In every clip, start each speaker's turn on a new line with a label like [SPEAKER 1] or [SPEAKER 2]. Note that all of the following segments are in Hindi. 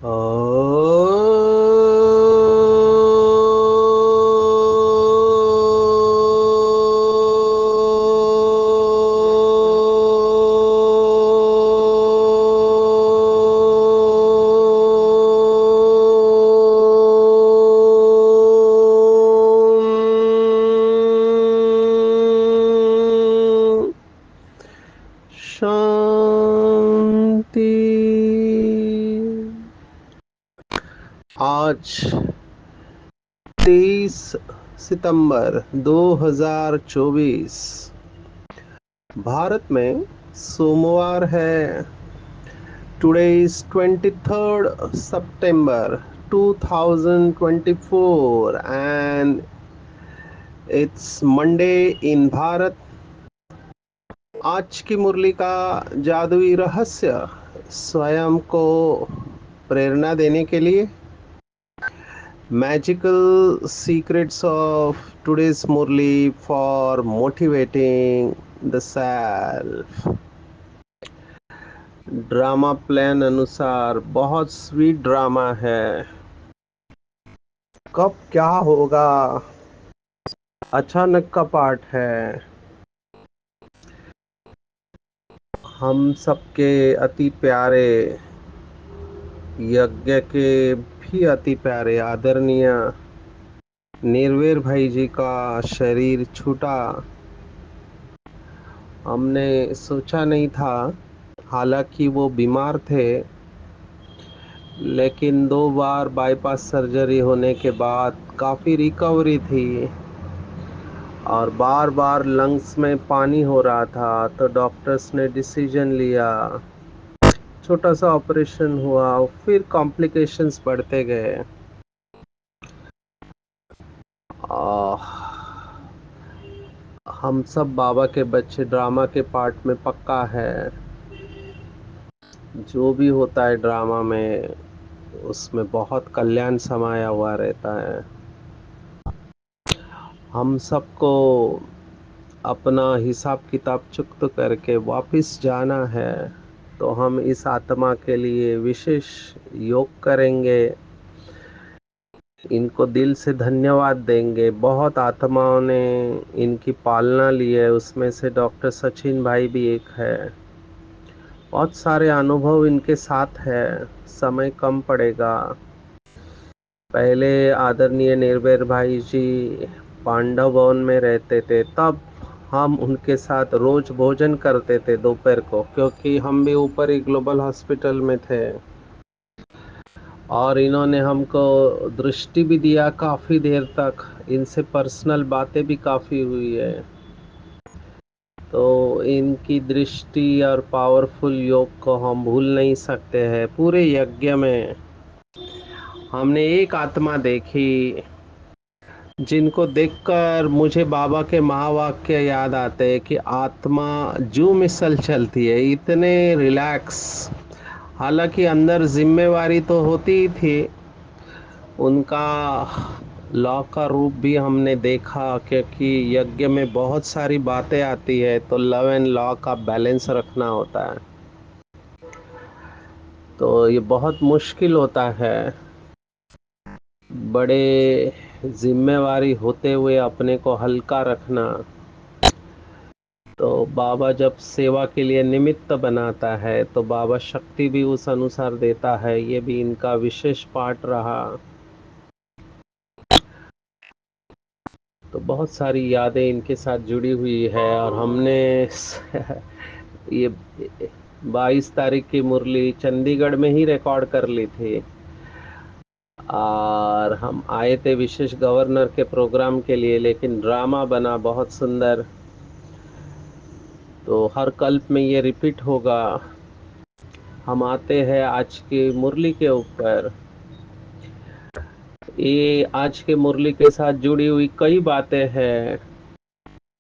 [SPEAKER 1] शांति। आज 23 सितंबर 2024 भारत में सोमवार है। Today is 23rd September 2024 and it's Monday in Bharat. आज की मुरली का जादुई रहस्य स्वयं को प्रेरणा देने के लिए magical secrets of today's Murli for motivating the self। Drama plan अनुसार बहुत स्वीट ड्रामा है। कब क्या होगा अचानक का पार्ट है। हम सबके अति प्यारे यज्ञ के भी अति प्यारे आदरणीय निर्वेर भाई जी का शरीर छूटा। हमने सोचा नहीं था, हालांकि वो बीमार थे, लेकिन 2 बार बाईपास सर्जरी होने के बाद काफ़ी रिकवरी थी और बार बार लंग्स में पानी हो रहा था, तो डॉक्टर्स ने डिसीजन लिया, छोटा सा ऑपरेशन हुआ, फिर कॉम्प्लिकेशंस बढ़ते गए। हम सब बाबा के बच्चे, ड्रामा के पार्ट में पक्का है। जो भी होता है ड्रामा में, उसमें बहुत कल्याण समाया हुआ रहता है। हम सबको अपना हिसाब किताब चुकत करके वापस जाना है, तो हम इस आत्मा के लिए विशेष योग करेंगे, इनको दिल से धन्यवाद देंगे। बहुत आत्माओं ने इनकी पालना ली है, उसमें से डॉक्टर सचिन भाई भी एक है। बहुत सारे अनुभव इनके साथ है। समय कम पड़ेगा। पहले आदरणीय निर्भय भाई जी पांडव भवन में रहते थे, तब हम उनके साथ रोज भोजन करते थे दोपहर को, क्योंकि हम भी ऊपर ही ग्लोबल हॉस्पिटल में थे और इन्होंने हमको दृष्टि भी दिया काफ़ी देर तक। इनसे पर्सनल बातें भी काफ़ी हुई है। तो इनकी दृष्टि और पावरफुल योग को हम भूल नहीं सकते हैं। पूरे यज्ञ में हमने एक आत्मा देखी, जिनको देखकर मुझे बाबा के महावाक्य याद आते हैं कि आत्मा जो मिसल चलती है, इतने रिलैक्स। हालांकि अंदर जिम्मेवारी तो होती ही थी। उनका लॉ का रूप भी हमने देखा, क्योंकि यज्ञ में बहुत सारी बातें आती है, तो लव एंड लॉ का बैलेंस रखना होता है। तो ये बहुत मुश्किल होता है, बड़े जिम्मेवारी होते हुए अपने को हल्का रखना। तो बाबा जब सेवा के लिए निमित्त बनाता है, तो बाबा शक्ति भी उस अनुसार देता है। ये भी इनका विशेष पार्ट रहा। तो बहुत सारी यादें इनके साथ जुड़ी हुई है। और हमने ये 22 तारीख की मुरली चंडीगढ़ में ही रिकॉर्ड कर ली थी, और हम आए थे विशेष गवर्नर के प्रोग्राम के लिए, लेकिन ड्रामा बना बहुत सुंदर। तो हर कल्प में ये रिपीट होगा। हम आते हैं आज की मुरली के ऊपर। ये आज के मुरली के साथ जुड़ी हुई कई बातें हैं।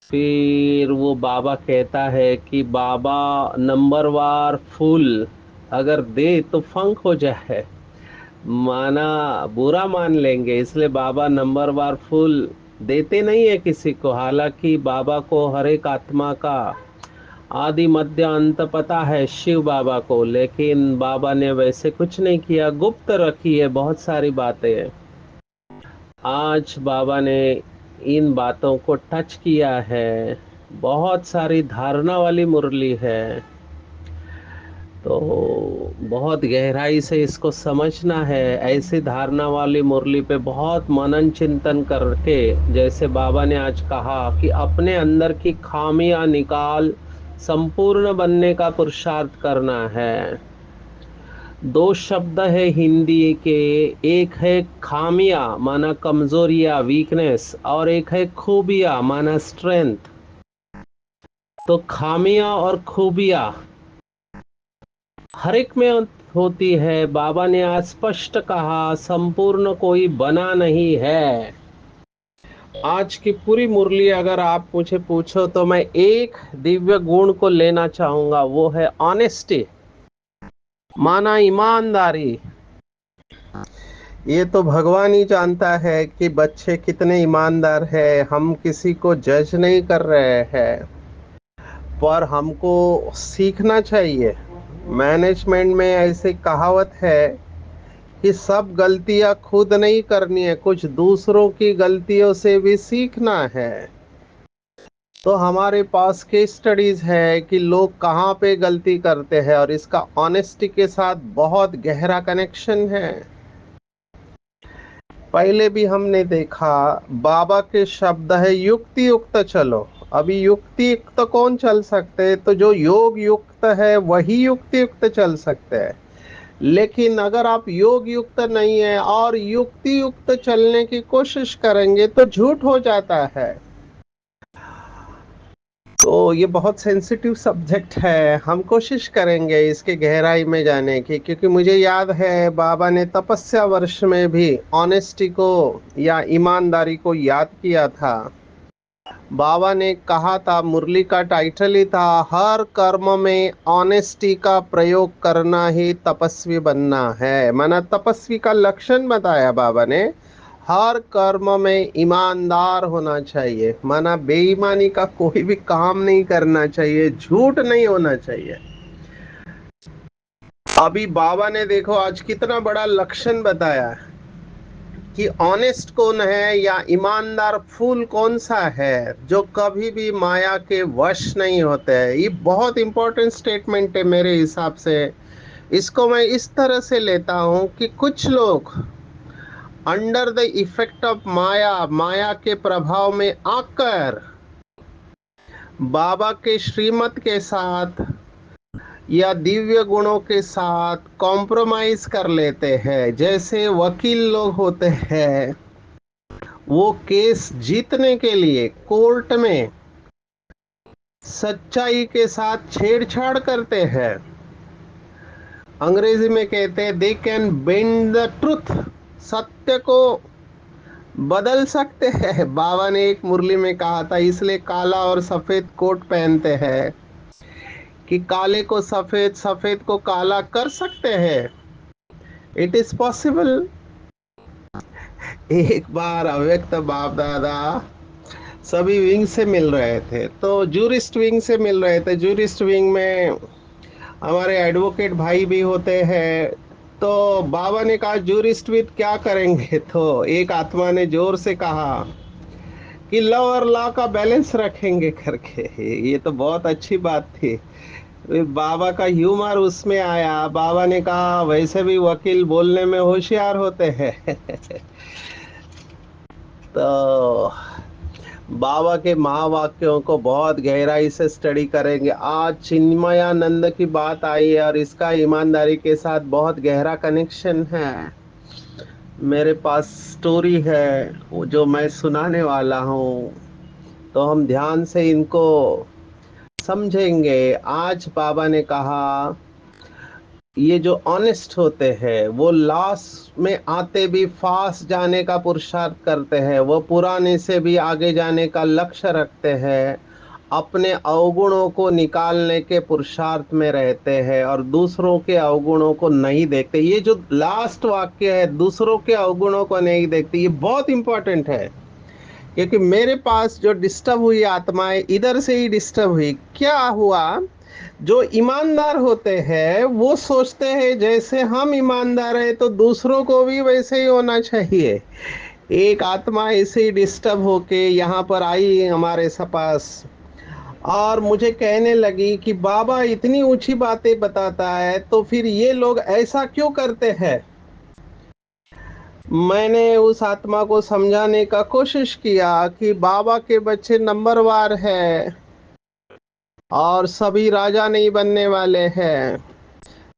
[SPEAKER 1] फिर वो बाबा कहता है कि बाबा नंबरवार फूल अगर दे तो फंक हो जाए, माना बुरा मान लेंगे, इसलिए बाबा नंबरवार फूल देते नहीं है किसी को। हालांकि बाबा को हर एक आत्मा का आदि मध्य अंत पता है शिव बाबा को, लेकिन बाबा ने वैसे कुछ नहीं किया, गुप्त रखी है बहुत सारी बातें। आज बाबा ने इन बातों को टच किया है। बहुत सारी धारणा वाली मुरली है, तो बहुत गहराई से इसको समझना है। ऐसी धारणा वाली मुरली पे बहुत मनन चिंतन करके, जैसे बाबा ने आज कहा कि अपने अंदर की खामियां निकाल संपूर्ण बनने का पुरुषार्थ करना है। दो शब्द है हिंदी के, एक है खामियां माना कमजोरियां वीकनेस, और एक है खूबियां माना स्ट्रेंथ। तो खामियां और खूबियां हर एक में होती है। बाबा ने आज स्पष्ट कहा संपूर्ण कोई बना नहीं है। आज की पूरी मुरली अगर आप मुझे पूछो तो मैं एक दिव्य गुण को लेना चाहूंगा, वो है ऑनेस्टी माना ईमानदारी। ये तो भगवान ही जानता है कि बच्चे कितने ईमानदार है। हम किसी को जज नहीं कर रहे हैं, पर हमको सीखना चाहिए। मैनेजमेंट में ऐसी कहावत है कि सब गलतियां खुद नहीं करनी है, कुछ दूसरों की गलतियों से भी सीखना है। तो हमारे पास केस स्टडीज है कि लोग कहाँ पे गलती करते हैं, और इसका ऑनेस्टी के साथ बहुत गहरा कनेक्शन है। पहले भी हमने देखा, बाबा के शब्द है युक्ति युक्त चलो। अभी युक्ति युक्त कौन चल सकते हैं? तो जो योग युक्त है वही युक्ति युक्त चल सकते हैं। लेकिन अगर आप योग युक्त नहीं है और युक्ति युक्त चलने की कोशिश करेंगे तो झूठ हो जाता है। तो ये बहुत सेंसिटिव सब्जेक्ट है। हम कोशिश करेंगे इसके गहराई में जाने की, क्योंकि मुझे याद है बाबा ने तपस्या वर्ष में भी ऑनेस्टी को या ईमानदारी को याद किया था। बाबा ने कहा था, मुरली का टाइटल ही था, हर कर्म में ऑनेस्टी का प्रयोग करना ही तपस्वी बनना है। माना तपस्वी का लक्षण बताया बाबा ने, हर कर्म में ईमानदार होना चाहिए। माना बेईमानी का कोई भी काम नहीं करना चाहिए, झूठ नहीं होना चाहिए। अभी बाबा ने देखो आज कितना बड़ा लक्षण बताया कि ऑनेस्ट कौन है या ईमानदार फूल कौन सा है, जो कभी भी माया के वश नहीं होते हैं। ये बहुत इंपॉर्टेंट स्टेटमेंट है मेरे हिसाब से। इसको मैं इस तरह से लेता हूं कि कुछ लोग अंडर द इफेक्ट ऑफ माया, माया के प्रभाव में आकर बाबा के श्रीमत के साथ या दिव्य गुणों के साथ कॉम्प्रोमाइज कर लेते हैं। जैसे वकील लोग होते हैं, वो केस जीतने के लिए कोर्ट में सच्चाई के साथ छेड़छाड़ करते हैं। अंग्रेजी में कहते हैं they can bend the truth, सत्य को बदल सकते हैं। बाबा ने एक मुरली में कहा था, इसलिए काला और सफेद कोट पहनते हैं कि काले को सफेद, सफेद को काला कर सकते हैं। It is possible. एक बार अव्यक्त बाप दादा सभी विंग से मिल रहे थे, तो जूरिस्ट विंग से मिल रहे थे। जूरिस्ट विंग में हमारे एडवोकेट भाई भी होते हैं। तो बाबा ने कहा जूरिस्ट विद क्या करेंगे? तो एक आत्मा ने जोर से कहा कि लॉ और लॉ का बैलेंस रखेंगे करके। ये तो बहुत अच्छी बात थी। बाबा का ह्यूमर उसमें आया। बाबा ने कहा वैसे भी वकील बोलने में होशियार होते हैं। तो बाबा के महावाक्यों को बहुत गहराई से स्टडी करेंगे। आज चिन्मयानंद की बात आई है और इसका ईमानदारी के साथ बहुत गहरा कनेक्शन है। मेरे पास स्टोरी है जो मैं सुनाने वाला हूँ, तो हम ध्यान से इनको समझेंगे। आज बाबा ने कहा ये जो ऑनेस्ट होते हैं वो लास्ट में आते भी फास्ट जाने का पुरुषार्थ करते हैं, वो पुराने से भी आगे जाने का लक्ष्य रखते हैं, अपने अवगुणों को निकालने के पुरुषार्थ में रहते हैं और दूसरों के अवगुणों को नहीं देखते। ये जो लास्ट वाक्य है, दूसरों के अवगुणों को नहीं देखते, ये बहुत इंपॉर्टेंट है। क्योंकि मेरे पास जो डिस्टर्ब हुई आत्मा है इधर से ही डिस्टर्ब हुई। क्या हुआ, जो ईमानदार होते हैं वो सोचते हैं जैसे हम ईमानदार हैं तो दूसरों को भी वैसे ही होना चाहिए। एक आत्मा ऐसे ही डिस्टर्ब होके यहाँ पर आई हमारे पास, और मुझे कहने लगी कि बाबा इतनी ऊंची बातें बताता है तो फिर ये लोग ऐसा क्यों करते हैं। मैंने उस आत्मा को समझाने का कोशिश किया कि बाबा के बच्चे नंबरवार है और सभी राजा नहीं बनने वाले हैं।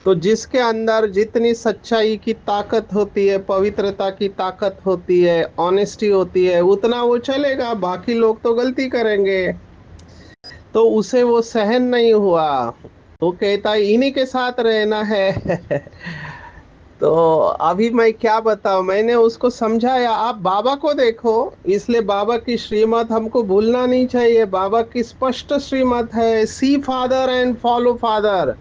[SPEAKER 1] तो जिसके अंदर जितनी सच्चाई की ताकत होती है, पवित्रता की ताकत होती है, ऑनेस्टी होती है, उतना वो चलेगा। बाकी लोग तो गलती करेंगे। तो उसे वो सहन नहीं हुआ, तो कहता है इन्हीं के साथ रहना है। तो अभी मैं क्या बताऊं, मैंने उसको समझाया आप बाबा को देखो। इसलिए बाबा की श्रीमत हमको भूलना नहीं चाहिए। बाबा की स्पष्ट श्रीमत है, see father and follow father,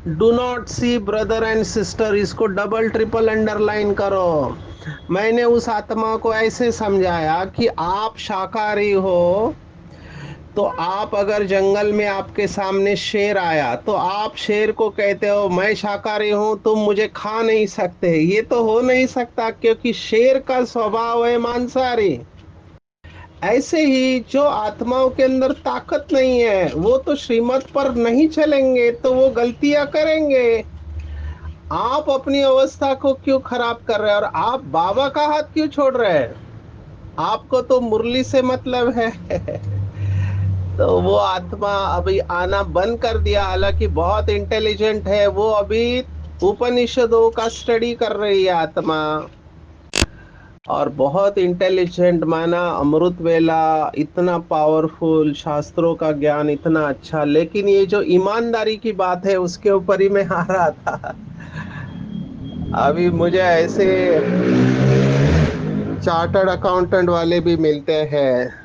[SPEAKER 1] do not see brother and sister. इसको डबल ट्रिपल अंडरलाइन करो। मैंने उस आत्मा को ऐसे समझाया कि आप शाकाहारी हो, तो आप अगर जंगल में आपके सामने शेर आया तो आप शेर को कहते हो मैं शाकाहारी हूं, तुम मुझे खा नहीं सकते। ये तो हो नहीं सकता, क्योंकि शेर का स्वभाव है मांसाहारी। ऐसे ही जो आत्माओं के अंदर ताकत नहीं है वो तो श्रीमत पर नहीं चलेंगे, तो वो गलतियां करेंगे। आप अपनी अवस्था को क्यों खराब कर रहे हैं और आप बाबा का हाथ क्यों छोड़ रहे हैं। आपको तो मुरली से मतलब है। तो वो आत्मा अभी आना बंद कर दिया। हालांकि बहुत इंटेलिजेंट है वो, अभी उपनिषदों का स्टडी कर रही है आत्मा, और बहुत इंटेलिजेंट। माना अमृत वेला इतना पावरफुल, शास्त्रों का ज्ञान इतना अच्छा, लेकिन ये जो ईमानदारी की बात है उसके ऊपर ही मैं आ रहा था। अभी मुझे ऐसे चार्टर्ड अकाउंटेंट वाले भी मिलते हैं।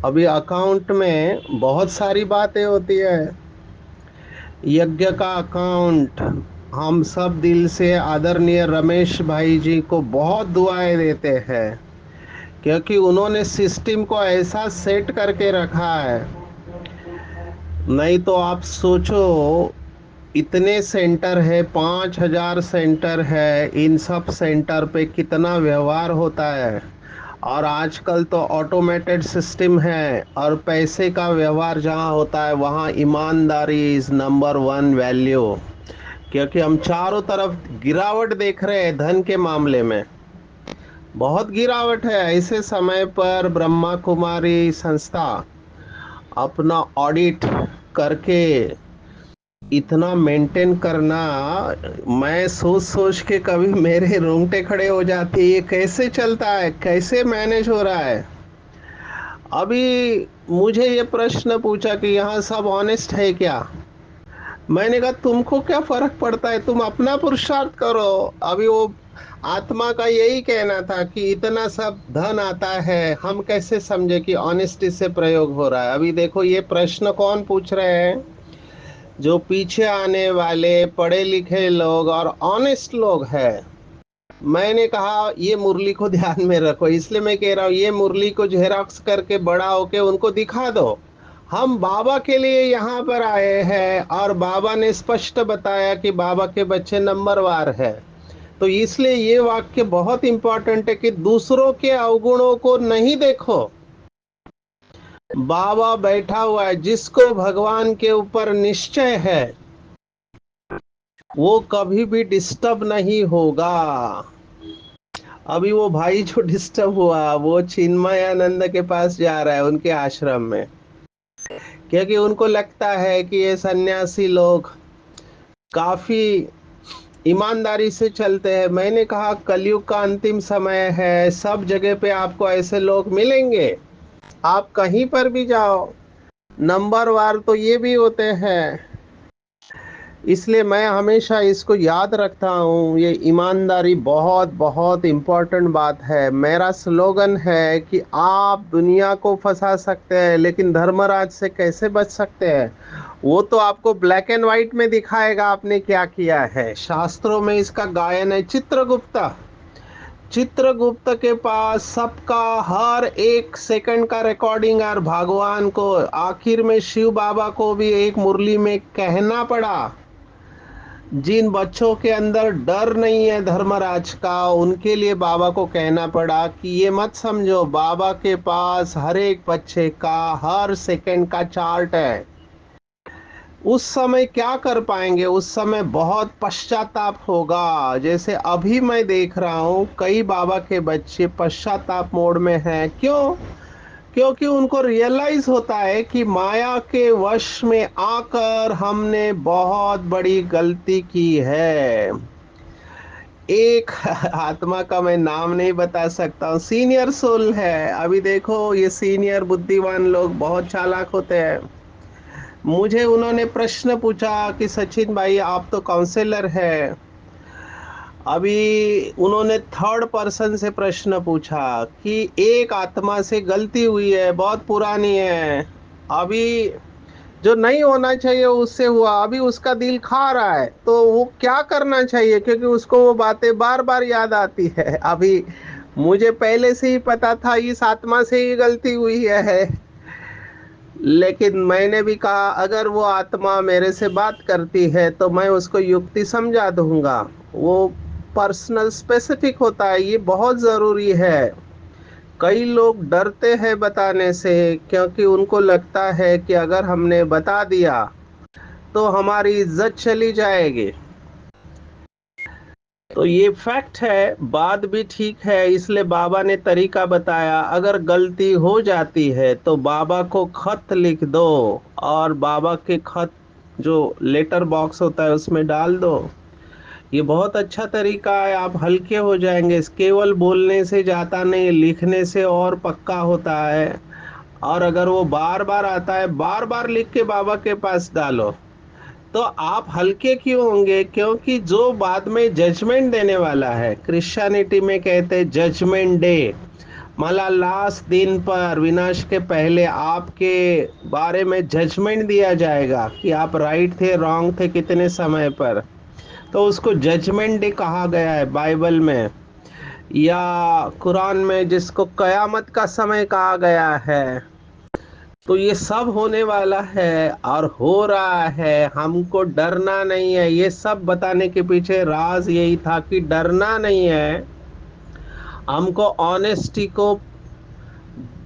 [SPEAKER 1] अभी अकाउंट में बहुत सारी बातें होती है। यज्ञ का अकाउंट, हम सब दिल से आदरणीय रमेश भाई जी को बहुत दुआएं देते हैं, क्योंकि उन्होंने सिस्टम को ऐसा सेट करके रखा है। नहीं तो आप सोचो, इतने सेंटर है, 5,000 सेंटर है, इन सब सेंटर पे कितना व्यवहार होता है। और आजकल तो ऑटोमेटेड सिस्टम है, और पैसे का व्यवहार जहाँ होता है वहाँ ईमानदारी इज नंबर वन वैल्यू। क्योंकि हम चारों तरफ गिरावट देख रहे हैं धन के मामले में, बहुत गिरावट है। ऐसे समय पर ब्रह्मा कुमारी संस्था अपना ऑडिट करके इतना मेंटेन करना, मैं सोच सोच के कभी मेरे रोंगटे खड़े हो जाते हैं। ये कैसे चलता है, कैसे मैनेज हो रहा है। अभी मुझे ये प्रश्न पूछा कि यहाँ सब ऑनेस्ट है क्या। मैंने कहा तुमको क्या फर्क पड़ता है, तुम अपना पुरुषार्थ करो। अभी वो आत्मा का यही कहना था कि इतना सब धन आता है, हम कैसे समझे कि ऑनेस्टी से प्रयोग हो रहा है। अभी देखो ये प्रश्न कौन पूछ रहे हैं, जो पीछे आने वाले पढ़े लिखे लोग और ऑनेस्ट लोग हैं। मैंने कहा ये मुरली को ध्यान में रखो, इसलिए मैं कह रहा हूँ ये मुरली को जेरॉक्स करके बड़ा होके उनको दिखा दो। हम बाबा के लिए यहाँ पर आए हैं, और बाबा ने स्पष्ट बताया कि बाबा के बच्चे नंबरवार है। तो इसलिए ये वाक्य बहुत इंपॉर्टेंट है कि दूसरों के अवगुणों को नहीं देखो। बाबा बैठा हुआ है, जिसको भगवान के ऊपर निश्चय है वो कभी भी डिस्टर्ब नहीं होगा। अभी वो भाई जो डिस्टर्ब हुआ वो चिन्मयानंद के पास जा रहा है, उनके आश्रम में, क्योंकि उनको लगता है कि ये सन्यासी लोग काफी ईमानदारी से चलते हैं। मैंने कहा कलयुग का अंतिम समय है, सब जगह पे आपको ऐसे लोग मिलेंगे। आप कहीं पर भी जाओ, नंबरवार तो ये भी होते हैं। इसलिए मैं हमेशा इसको याद रखता हूँ, ये ईमानदारी बहुत बहुत इम्पोर्टेंट बात है। मेरा स्लोगन है कि आप दुनिया को फंसा सकते हैं लेकिन धर्मराज से कैसे बच सकते हैं, वो तो आपको ब्लैक एंड व्हाइट में दिखाएगा आपने क्या किया है। शास्त्रों में इसका गायन है, चित्रगुप्ता चित्रगुप्त के पास सबका हर एक सेकंड का रिकॉर्डिंग, और भगवान को आखिर में शिव बाबा को भी एक मुरली में कहना पड़ा, जिन बच्चों के अंदर डर नहीं है धर्मराज का, उनके लिए बाबा को कहना पड़ा कि ये मत समझो, बाबा के पास हर एक बच्चे का हर सेकंड का चार्ट है। उस समय क्या कर पाएंगे? उस समय बहुत पश्चाताप होगा। जैसे अभी मैं देख रहा हूँ कई बाबा के बच्चे पश्चाताप मोड में हैं। क्यों? क्योंकि उनको रियलाइज होता है कि माया के वश में आकर हमने बहुत बड़ी गलती की है। एक आत्मा का मैं नाम नहीं बता सकता हूँ, सीनियर सोल है। अभी देखो ये सीनियर बुद्धिमान लोग बहुत चालाक होते हैं। मुझे उन्होंने प्रश्न पूछा कि सचिन भाई आप तो काउंसलर है। अभी उन्होंने थर्ड पर्सन से प्रश्न पूछा कि एक आत्मा से गलती हुई है, बहुत पुरानी है, अभी जो नहीं होना चाहिए उससे हुआ, अभी उसका दिल खा रहा है, तो वो क्या करना चाहिए? क्योंकि उसको वो बातें बार बार याद आती है। अभी मुझे पहले से ही पता था इस आत्मा से ही गलती हुई है, लेकिन मैंने भी कहा अगर वो आत्मा मेरे से बात करती है तो मैं उसको युक्ति समझा दूंगा। वो पर्सनल स्पेसिफिक होता है, ये बहुत ज़रूरी है। कई लोग डरते हैं बताने से, क्योंकि उनको लगता है कि अगर हमने बता दिया तो हमारी इज्जत चली जाएगी। तो ये फैक्ट है, बात भी ठीक है, इसलिए बाबा ने तरीका बताया। अगर गलती हो जाती है तो बाबा को खत लिख दो, और बाबा के खत जो लेटर बॉक्स होता है उसमें डाल दो। ये बहुत अच्छा तरीका है, आप हल्के हो जाएंगे। केवल बोलने से जाता नहीं, लिखने से और पक्का होता है। और अगर वो बार बार आता है, बार बार लिख के बाबा के पास डालो, तो आप हल्के क्यों होंगे? क्योंकि जो बाद में जजमेंट देने वाला है, क्रिश्चियनिटी में कहते हैं जजमेंट डे, मतलब लास्ट दिन पर, विनाश के पहले आपके बारे में जजमेंट दिया जाएगा कि आप राइट थे, रॉन्ग थे, कितने समय पर। तो उसको जजमेंट डे कहा गया है बाइबल में, या कुरान में जिसको कयामत का समय कहा गया है। तो ये सब होने वाला है और हो रहा है, हमको डरना नहीं है। ये सब बताने के पीछे राज यही था कि डरना नहीं है, हमको ऑनेस्टी को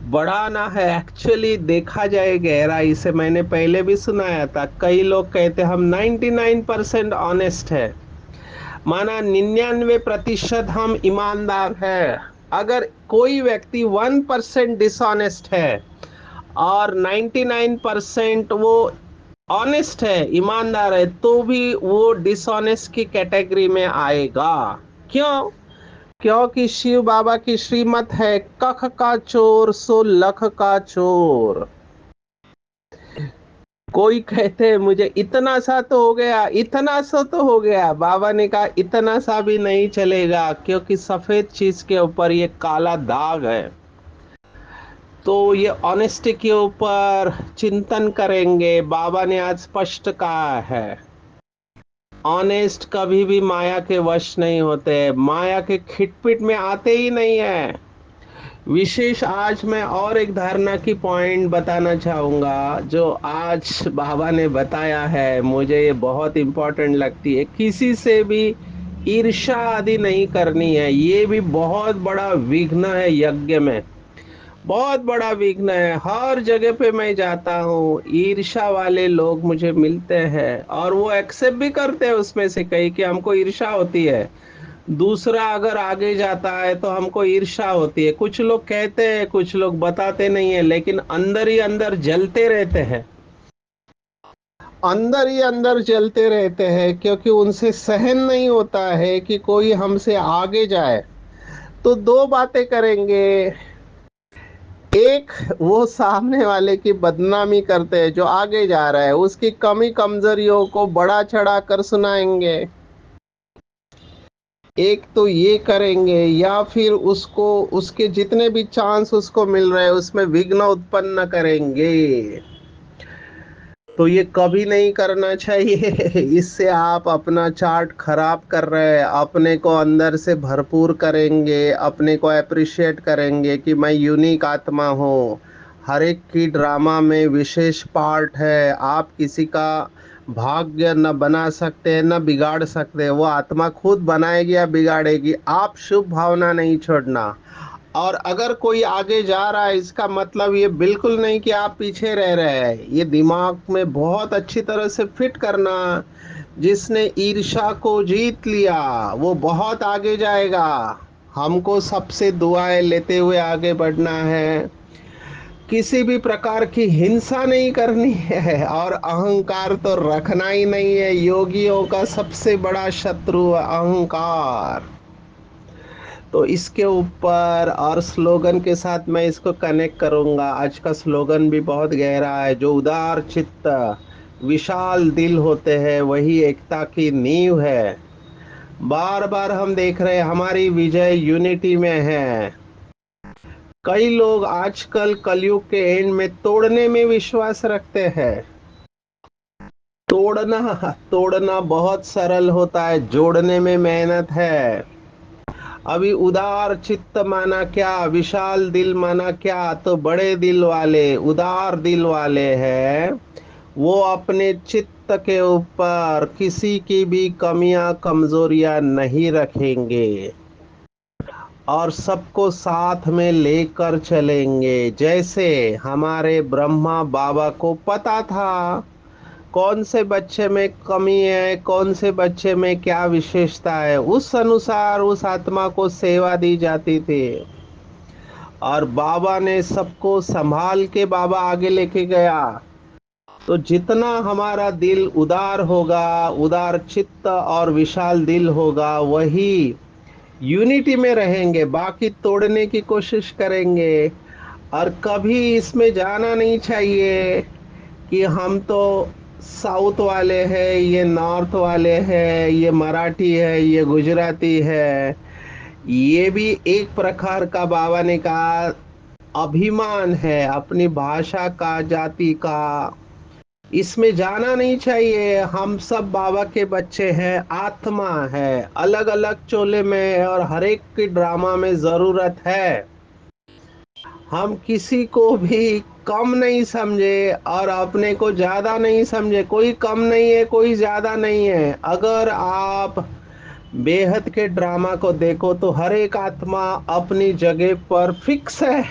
[SPEAKER 1] बढ़ाना है। एक्चुअली देखा जाए गहराई से, मैंने पहले भी सुनाया था, कई लोग कहते हम 99% ऑनेस्ट है, माना 99% हम ईमानदार है। अगर कोई व्यक्ति 1% डिसऑनेस्ट है और 99% वो ऑनेस्ट है, ईमानदार है, तो भी वो डिसऑनेस्ट की कैटेगरी में आएगा। क्यों? क्योंकि शिव बाबा की श्रीमत है, कख का चोर सो लख का चोर। कोई कहते हैं मुझे इतना सा तो हो गया, इतना सा तो हो गया। बाबा ने कहा इतना सा भी नहीं चलेगा, क्योंकि सफेद चीज के ऊपर ये काला दाग है। तो ये ऑनेस्टी के ऊपर चिंतन करेंगे। बाबा ने आज स्पष्ट कहा है, ऑनेस्ट कभी भी माया के वश नहीं होते, माया के खिटपिट में आते ही नहीं है। विशेष आज मैं और एक धारणा की पॉइंट बताना चाहूंगा, जो आज बाबा ने बताया है, मुझे ये बहुत इंपॉर्टेंट लगती है। किसी से भी ईर्ष्या आदि नहीं करनी है, ये भी बहुत बड़ा विघ्न है यज्ञ में, बहुत बड़ा विघ्न है। हर जगह पे मैं जाता हूँ, ईर्ष्या वाले लोग मुझे मिलते हैं, और वो एक्सेप्ट भी करते हैं उसमें से कई कि हमको ईर्ष्या होती है। दूसरा अगर आगे जाता है तो हमको ईर्ष्या होती है। कुछ लोग कहते हैं, कुछ लोग बताते नहीं है, लेकिन अंदर ही अंदर जलते रहते हैं, अंदर ही अंदर जलते रहते हैं, क्योंकि उनसे सहन नहीं होता है कि कोई हमसे आगे जाए। तो दो बातें करेंगे, एक वो सामने वाले की बदनामी करते हैं जो आगे जा रहा है, उसकी कमी कमजोरियों को बड़ा चढ़ा कर सुनाएंगे। एक तो ये करेंगे, या फिर उसको, उसके जितने भी चांस उसको मिल रहे हैं उसमें विघ्न उत्पन्न करेंगे। तो ये कभी नहीं करना चाहिए। इससे आप अपना चार्ट खराब कर रहे हैं। अपने को अंदर से भरपूर करेंगे, अपने को अप्रिशिएट करेंगे कि मैं यूनिक आत्मा हूँ। हर एक की ड्रामा में विशेष पार्ट है। आप किसी का भाग्य न बना सकते हैं न बिगाड़ सकते हैं। वो आत्मा खुद बनाएगी या बिगाड़ेगी। आप शुभ भावना नहीं छोड़ना। और अगर कोई आगे जा रहा है, इसका मतलब ये बिल्कुल नहीं कि आप पीछे रह रहे हैं। ये दिमाग में बहुत अच्छी तरह से फिट करना। जिसने ईर्ष्या को जीत लिया वो बहुत आगे जाएगा। हमको सबसे दुआएं लेते हुए आगे बढ़ना है। किसी भी प्रकार की हिंसा नहीं करनी है और अहंकार तो रखना ही नहीं है। योगियों का सबसे बड़ा शत्रु अहंकार। तो इसके ऊपर और स्लोगन के साथ मैं इसको कनेक्ट करूंगा। आज का स्लोगन भी बहुत गहरा है। जो उदार चित्त विशाल दिल होते हैं वही एकता की नींव है। बार बार हम देख रहे हैं हमारी विजय यूनिटी में है। कई लोग आजकल कलयुग के एंड में तोड़ने में विश्वास रखते हैं। तोड़ना तोड़ना बहुत सरल होता है, जोड़ने में मेहनत है। अभी उदार चित्त माना क्या, विशाल दिल माना क्या? तो बड़े दिल वाले, उदार दिल वाले हैं। वो अपने चित्त के ऊपर किसी की भी कमियां कमजोरियां नहीं रखेंगे और सबको साथ में लेकर चलेंगे। जैसे हमारे ब्रह्मा बाबा को पता था कौन से बच्चे में कमी है, कौन से बच्चे में क्या विशेषता है, उस अनुसार उस आत्मा को सेवा दी जाती थी। और बाबा ने सबको संभाल के बाबा आगे लेके गया। तो जितना हमारा दिल उदार होगा, उदार चित्त और विशाल दिल होगा, वही यूनिटी में रहेंगे। बाकी तोड़ने की कोशिश करेंगे। और कभी इसमें जाना नहीं चाहिए कि हम तो साउथ वाले हैं, ये नॉर्थ वाले हैं, ये मराठी है, ये गुजराती है। ये भी एक प्रकार का बाबा ने कहा अभिमान है अपनी भाषा का, जाति का। इसमें जाना नहीं चाहिए। हम सब बाबा के बच्चे हैं, आत्मा है। अलग अलग चोले में और हर एक की ड्रामा में जरूरत है। हम किसी को भी कम नहीं समझे और अपने को ज्यादा नहीं समझे। कोई कम नहीं है, कोई ज्यादा नहीं है। अगर आप बेहद के ड्रामा को देखो तो हर एक आत्मा अपनी जगह पर फिक्स है।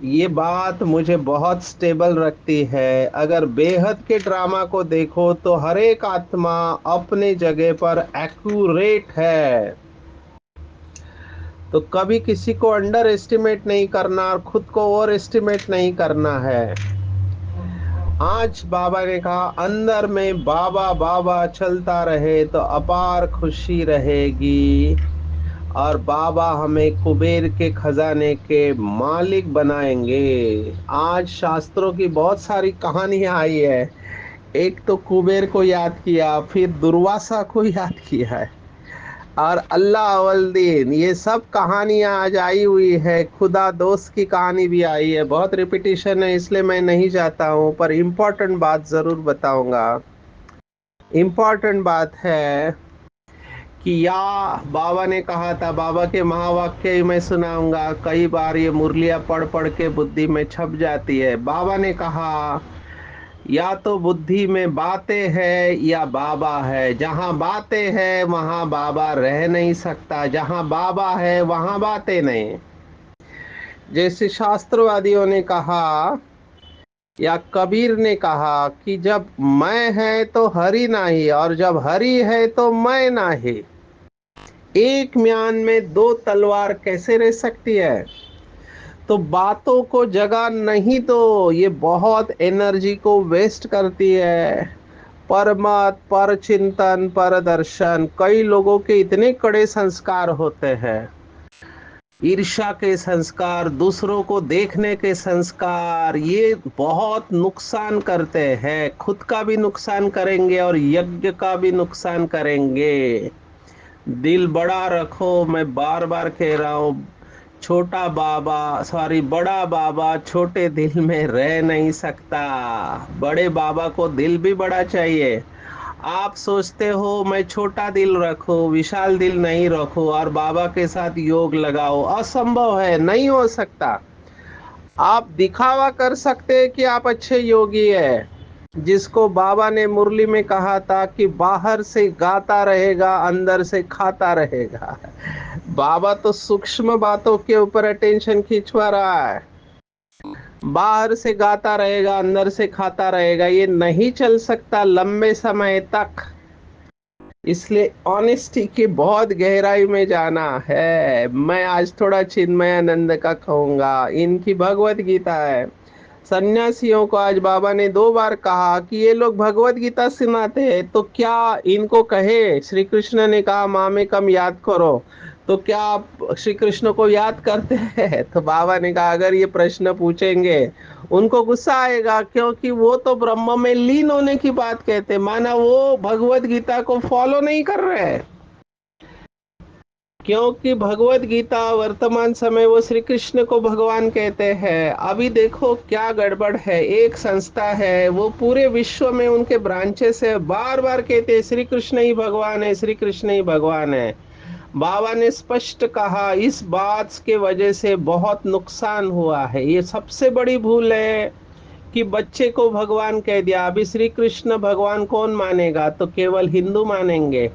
[SPEAKER 1] ये बात मुझे बहुत स्टेबल रखती है। अगर बेहद के ड्रामा को देखो तो हर एक आत्मा अपने जगह पर एक्यूरेट है। तो कभी किसी को अंडर एस्टिमेट नहीं करना और खुद को ओवर एस्टिमेट नहीं करना है। आज बाबा ने कहा अंदर में बाबा बाबा चलता रहे तो अपार खुशी रहेगी। और बाबा हमें कुबेर के खजाने के मालिक बनाएंगे। आज शास्त्रों की बहुत सारी कहानियां आई है। एक तो कुबेर को याद किया, फिर दुर्वासा को याद किया है, और अल्लाह अवल दीन, ये सब कहानियां आज आई हुई है। खुदा दोस्त की कहानी भी आई है। बहुत रिपीटिशन है इसलिए मैं नहीं जाता हूँ, पर इम्पोर्टेंट बात जरूर बताऊंगा। इम्पोर्टेंट बात है कि या बाबा ने कहा था, बाबा के महावाक्य ही मैं सुनाऊंगा। कई बार ये मुरलियां पढ़ पढ़ के बुद्धि में छप जाती है। बाबा ने कहा या तो बुद्धि में बातें है या बाबा है। जहां बातें है वहां बाबा रह नहीं सकता। जहां बाबा है वहां बातें नहीं। जैसे शास्त्रवादियों ने कहा या कबीर ने कहा कि जब मैं है तो हरि नाही और जब हरि है तो मैं नाही। एक म्यान में दो तलवार कैसे रह सकती है? तो बातों को जगह नहीं दो, ये बहुत एनर्जी को वेस्ट करती है। परमत, पर चिंतन, पर दर्शन। कई लोगों के इतने कड़े संस्कार होते हैं, ईर्ष्या के संस्कार, दूसरों को देखने के संस्कार, ये बहुत नुकसान करते हैं। खुद का भी नुकसान करेंगे और यज्ञ का भी नुकसान करेंगे। दिल बड़ा रखो, मैं बार बार कह रहा हूँ। छोटा बाबा सॉरी बड़ा बाबा छोटे दिल में रह नहीं सकता। बड़े बाबा को दिल भी बड़ा चाहिए। आप सोचते हो मैं छोटा दिल रखूं, विशाल दिल नहीं रखूं और बाबा के साथ योग लगाओ, असंभव है, नहीं हो सकता। आप दिखावा कर सकते हैं कि आप अच्छे योगी है, जिसको बाबा ने मुरली में कहा था कि बाहर से गाता रहेगा अंदर से खाता रहेगा। बाबा तो सूक्ष्म बातों के ऊपर अटेंशन खिंचवा रहा है। बाहर से गाता रहेगा अंदर से खाता रहेगा, ये नहीं चल सकता लंबे समय तक। इसलिए ऑनेस्टी की बहुत गहराई में जाना है। मैं आज थोड़ा चिन्मयानंद का कहूंगा। इनकी भगवत गीता है। सन्यासियों को आज बाबा ने 2 बार कहा कि ये लोग भगवत गीता सुनाते हैं तो क्या इनको कहे। श्री कृष्ण ने कहा मामे कम याद करो, तो क्या आप श्री कृष्ण को याद करते हैं? तो बाबा ने कहा अगर ये प्रश्न पूछेंगे उनको गुस्सा आएगा, क्योंकि वो तो ब्रह्म में लीन होने की बात कहते, माना वो भगवत गीता को फॉलो नहीं कर रहे हैं। क्योंकि भगवत गीता वर्तमान समय वो श्री कृष्ण को भगवान कहते हैं। अभी देखो क्या गड़बड़ है। एक संस्था है वो पूरे विश्व में उनके ब्रांचेस है, बार बार कहते हैं श्री कृष्ण ही भगवान है, श्री कृष्ण ही भगवान है। बाबा ने स्पष्ट कहा इस बात के वजह से बहुत नुकसान हुआ है। ये सबसे बड़ी भूल है कि बच्चे को भगवान कह दिया। अभी श्री कृष्ण भगवान कौन मानेगा? तो केवल हिंदू मानेंगे।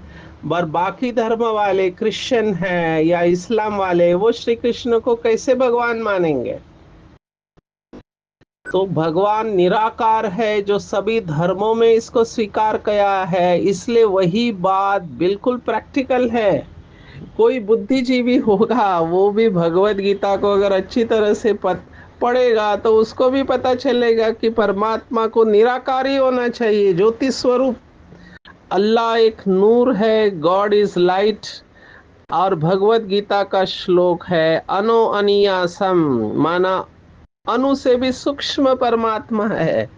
[SPEAKER 1] पर बाकी धर्म वाले क्रिश्चियन हैं या इस्लाम वाले, वो श्री कृष्ण को कैसे भगवान मानेंगे? तो भगवान निराकार है जो सभी धर्मों में इसको स्वीकार किया है। इसलिए वही बात बिल्कुल प्रैक्टिकल है। कोई बुद्धिजीवी होगा वो भी भगवत गीता को अगर अच्छी तरह से पढ़ेगा तो उसको भी पता चलेगा कि परमात्मा को निराकारी होना चाहिए, ज्योति स्वरूप। अल्लाह एक नूर है, गॉड इज लाइट। और भगवत गीता का श्लोक है अनो अनियासम, माना अनु से भी सूक्ष्म परमात्मा है।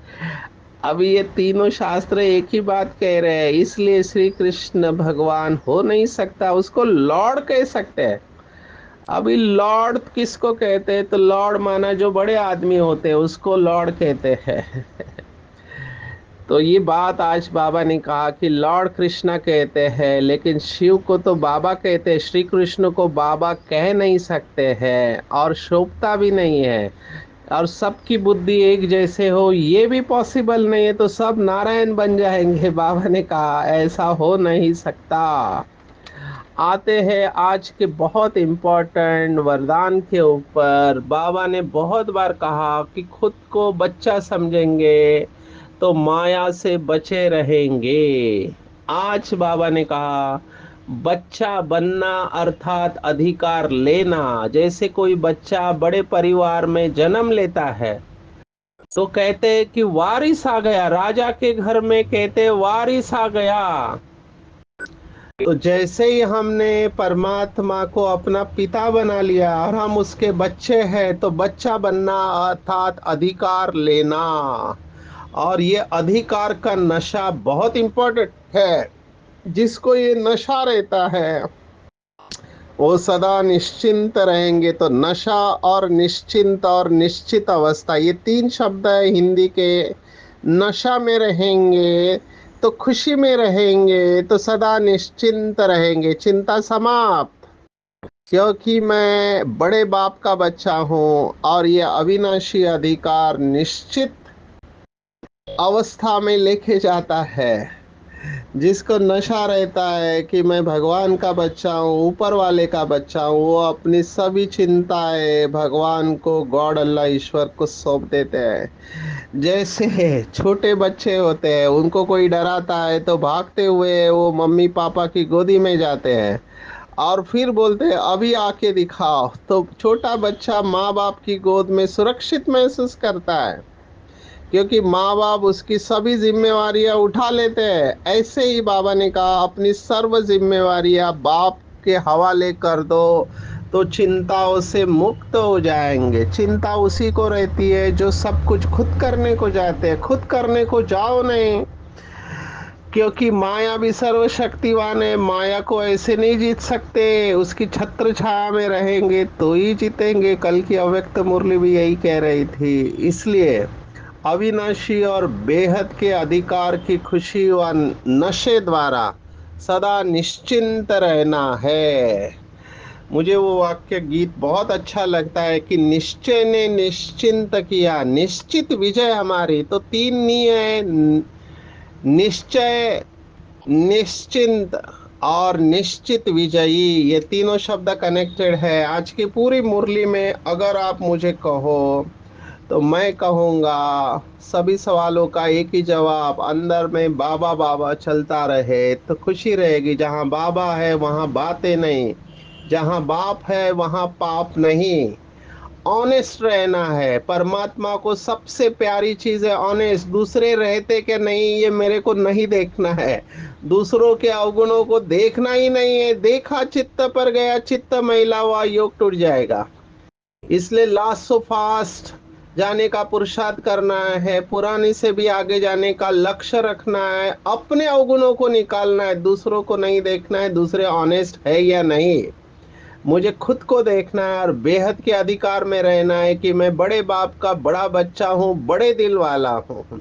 [SPEAKER 1] अभी ये तीनों शास्त्र एक ही बात कह रहे हैं। इसलिए श्री कृष्ण भगवान हो नहीं सकता, उसको लॉर्ड कह सकते हैं। अभी लॉर्ड किसको कहते हैं? तो लॉर्ड माना जो बड़े आदमी होते हैं उसको लॉर्ड कहते हैं। तो ये बात आज बाबा ने कहा कि लॉर्ड कृष्णा कहते हैं, लेकिन शिव को तो बाबा कहते हैं, श्री कृष्ण को बाबा कह नहीं सकते हैं और शोभता भी नहीं है। और सबकी बुद्धि एक जैसे हो ये भी पॉसिबल नहीं है, तो सब नारायण बन जाएंगे। बाबा ने कहा ऐसा हो नहीं सकता। आते हैं आज के बहुत इम्पोर्टेंट वरदान के ऊपर। बाबा ने बहुत बार कहा कि खुद को बच्चा समझेंगे तो माया से बचे रहेंगे। आज बाबा ने कहा बच्चा बनना अर्थात अधिकार लेना। जैसे कोई बच्चा बड़े परिवार में जन्म लेता है तो कहते हैं कि वारिस आ गया, राजा के घर में कहते हैं वारिस आ गया। तो जैसे ही हमने परमात्मा को अपना पिता बना लिया और हम उसके बच्चे हैं, तो बच्चा बनना अर्थात अधिकार लेना। और ये अधिकार का नशा बहुत इंपॉर्टेंट है। जिसको ये नशा रहता है वो सदा निश्चिंत रहेंगे। तो नशा और निश्चिंत और निश्चित अवस्था, ये 3 शब्द है हिंदी के। नशा में रहेंगे तो खुशी में रहेंगे, तो सदा निश्चिंत रहेंगे, चिंता समाप्त। क्योंकि मैं बड़े बाप का बच्चा हूँ और ये अविनाशी अधिकार निश्चित अवस्था में लेके जाता है। जिसको नशा रहता है कि मैं भगवान का बच्चा हूँ, ऊपर वाले का बच्चा हूँ, वो अपनी सभी चिंताएं भगवान को, गॉड अल्लाह ईश्वर को सौंप देते हैं। जैसे छोटे बच्चे होते हैं, उनको कोई डराता है तो भागते हुए वो मम्मी पापा की गोदी में जाते हैं और फिर बोलते हैं अभी आके दिखाओ। तो छोटा बच्चा माँ बाप की गोद में सुरक्षित महसूस करता है, क्योंकि माँ बाप उसकी सभी जिम्मेवारियां उठा लेते हैं। ऐसे ही बाबा ने कहा अपनी सर्व जिम्मेवारियां बाप के हवाले कर दो तो चिंताओं से मुक्त हो जाएंगे। चिंता उसी को रहती है जो सब कुछ खुद करने को जाते हैं। खुद करने को जाओ नहीं। क्योंकि माया भी सर्वशक्तिवान है, माया को ऐसे नहीं जीत सकते, उसकी छत्र छाया में रहेंगे तो ही जीतेंगे। कल की अव्यक्त मुरली भी यही कह रही थी। इसलिए अविनाशी और बेहद के अधिकार की खुशी व नशे द्वारा सदा निश्चिंत रहना है। मुझे वो वाक्य गीत बहुत अच्छा लगता है कि निश्चय ने निश्चिंत किया, निश्चित विजय हमारी। तो तीन नी है, निश्चय, निश्चिंत और निश्चित विजयी। ये तीनों शब्द कनेक्टेड है। आज की पूरी मुरली में अगर आप मुझे कहो तो मैं कहूँगा सभी सवालों का एक ही जवाब, अंदर में बाबा बाबा चलता रहे तो खुशी रहेगी। जहाँ बाबा है वहाँ बातें नहीं, जहाँ बाप है वहाँ पाप नहीं। ऑनेस्ट रहना है। परमात्मा को सबसे प्यारी चीज है ऑनेस्ट। दूसरे रहते कि नहीं ये मेरे को नहीं देखना है, दूसरों के अवगुणों को देखना ही नहीं है। देखा चित्त पर गया, चित्त मैला हुआ, योग टूट जाएगा। इसलिए लास्ट सो फास्ट जाने का पुरुषार्थ करना है, पुरानी से भी आगे जाने का लक्ष्य रखना है, अपने अवगुणों को निकालना है, दूसरों को नहीं देखना है दूसरे ऑनेस्ट है या नहीं। मुझे खुद को देखना है और बेहद के अधिकार में रहना है कि मैं बड़े बाप का बड़ा बच्चा हूँ, बड़े दिल वाला हूँ।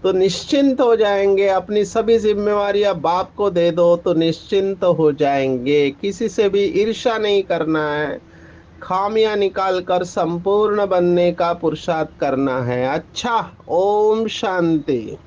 [SPEAKER 1] तो निश्चिंत हो जाएंगे। अपनी सभी जिम्मेवारियां बाप को दे दो तो निश्चिंत हो जाएंगे। किसी से भी ईर्ष्या नहीं करना है, खामियां निकाल कर संपूर्ण बनने का पुरुषार्थ करना है। अच्छा, ओम शांति।